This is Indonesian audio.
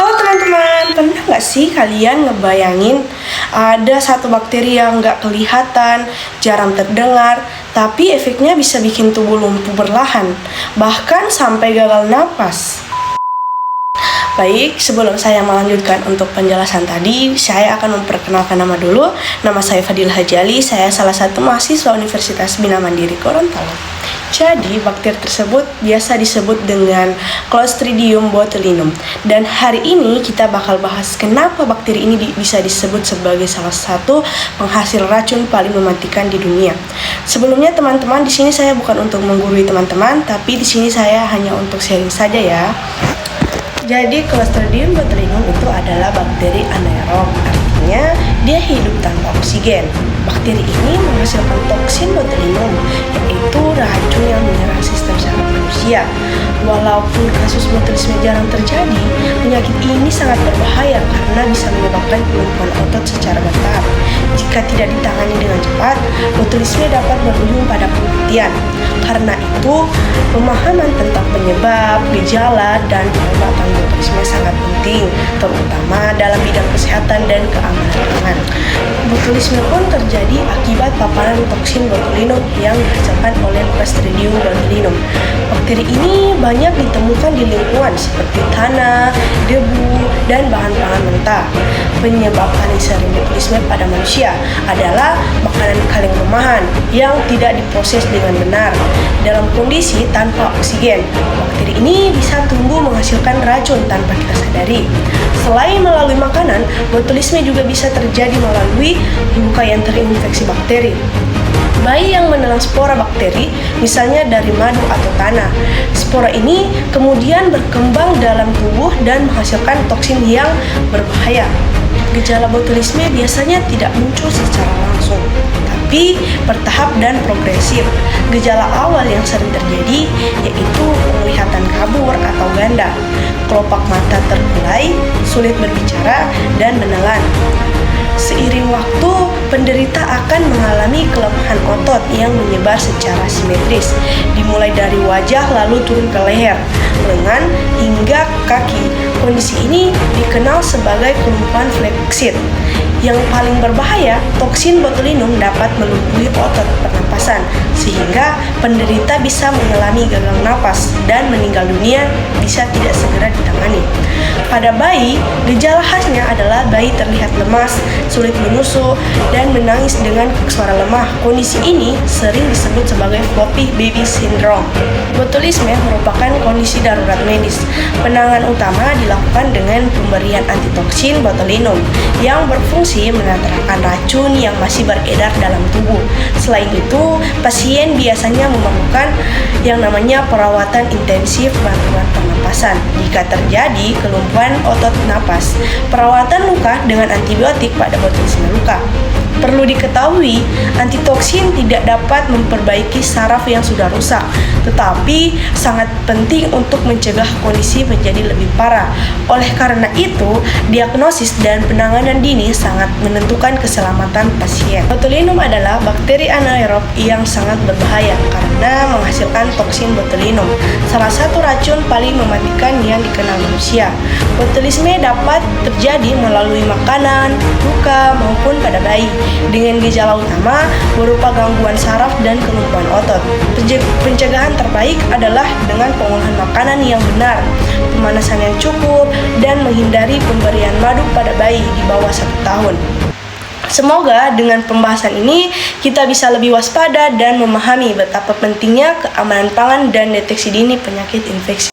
Halo teman-teman, pernah nggak sih kalian ngebayangin ada satu bakteri yang nggak kelihatan, jarang terdengar, tapi efeknya bisa bikin tubuh lumpuh perlahan, bahkan sampai gagal napas? Baik, sebelum saya melanjutkan untuk penjelasan tadi, saya akan memperkenalkan nama dulu. Nama saya Fadilah Hajali, saya salah satu mahasiswa Universitas Bina Mandiri Gorontalo. Jadi, bakteri tersebut biasa disebut dengan Clostridium botulinum. Dan hari ini kita bakal bahas kenapa bakteri ini bisa disebut sebagai salah satu penghasil racun paling mematikan di dunia. Sebelumnya teman-teman, di sini saya bukan untuk menggurui teman-teman, tapi di sini saya hanya untuk sharing saja ya. Jadi Clostridium botulinum itu adalah bakteri anaerob, artinya dia hidup tanpa oksigen. Bakteri ini menghasilkan toksin botulinum, yaitu racun yang menyerang sistem saraf manusia. Walaupun kasus botulisme jarang terjadi, penyakit ini sangat berbahaya karena bisa menyebabkan kelumpuhan otot secara bertahap. Jika tidak ditangani dengan cepat, botulisme dapat berujung pada kematian. Karena itu, pemahaman tentang penyebab, gejala, dan pengobatan botulisme sangat penting, terutama dalam bidang kesehatan dan keamanan pangan. Botulisme pun terjadi akibat paparan toksin botulinum yang dihasilkan oleh Clostridium botulinum. Bakteri ini banyak ditemukan di lingkungan seperti tanah, debu, dan bahan pangan mentah. Penyebab paling sering botulisme pada manusia adalah makanan kaleng rumahan yang tidak diproses dengan benar. Dalam kondisi tanpa oksigen, bakteri ini bisa tumbuh menghasilkan racun tanpa kita sadari. Selain melalui makanan, botulisme juga bisa terjadi melalui luka yang terinfeksi bakteri. Bayi yang menelan spora bakteri, misalnya dari madu atau tanah. Spora ini kemudian berkembang dalam tubuh dan menghasilkan toksin yang berbahaya. Gejala botulisme biasanya tidak muncul secara langsung, tapi bertahap dan progresif. Gejala awal yang sering terjadi yaitu penglihatan kabur atau ganda, kelopak mata terkulai, sulit berbicara, dan menelan. Seiring waktu, penderita akan mengalami kelemahan otot yang menyebar secara simetris, dimulai dari wajah lalu turun ke leher, lengan, hingga kaki. Kondisi ini dikenal sebagai kelumpuhan fleksit. Yang paling berbahaya, toksin botulinum dapat melumpuhi otot pernapasan, sehingga penderita bisa mengalami gagal napas dan meninggal dunia bisa tidak segera ditangani. Pada bayi, gejala khasnya adalah bayi terlihat lemas, sulit menyusu, dan menangis dengan suara lemah. Kondisi ini sering disebut sebagai floppy baby syndrome. Botulisme merupakan kondisi darurat medis. Penanganan utama dilakukan dengan pemberian antitoksin botulinum yang berfungsi menetralkan racun yang masih beredar dalam tubuh. Selain itu, pasien biasanya memerlukan yang namanya perawatan intensif bantuan pernapasan jika terjadi kelumpuhan otot napas. Perawatan luka dengan antibiotik pada botulisme luka. Perlu diketahui, antitoksin tidak dapat memperbaiki saraf yang sudah rusak, tetapi sangat penting untuk mencegah kondisi menjadi lebih parah. Oleh karena itu, diagnosis dan penanganan dini sangat menentukan keselamatan pasien. Botulinum adalah bakteri anaerob yang sangat berbahaya karena menghasilkan toksin botulinum, salah satu racun paling mematikan yang dikenal manusia. Botulisme dapat terjadi melalui makanan, luka, maupun pada bayi, dengan gejala utama berupa gangguan saraf dan kelumpuhan otot. Pencegahan terbaik adalah dengan pengolahan makanan yang benar, pemanasan yang cukup, dan menghindari pemberian madu pada bayi di bawah 1 tahun. Semoga dengan pembahasan ini kita bisa lebih waspada dan memahami betapa pentingnya keamanan pangan dan deteksi dini penyakit infeksi.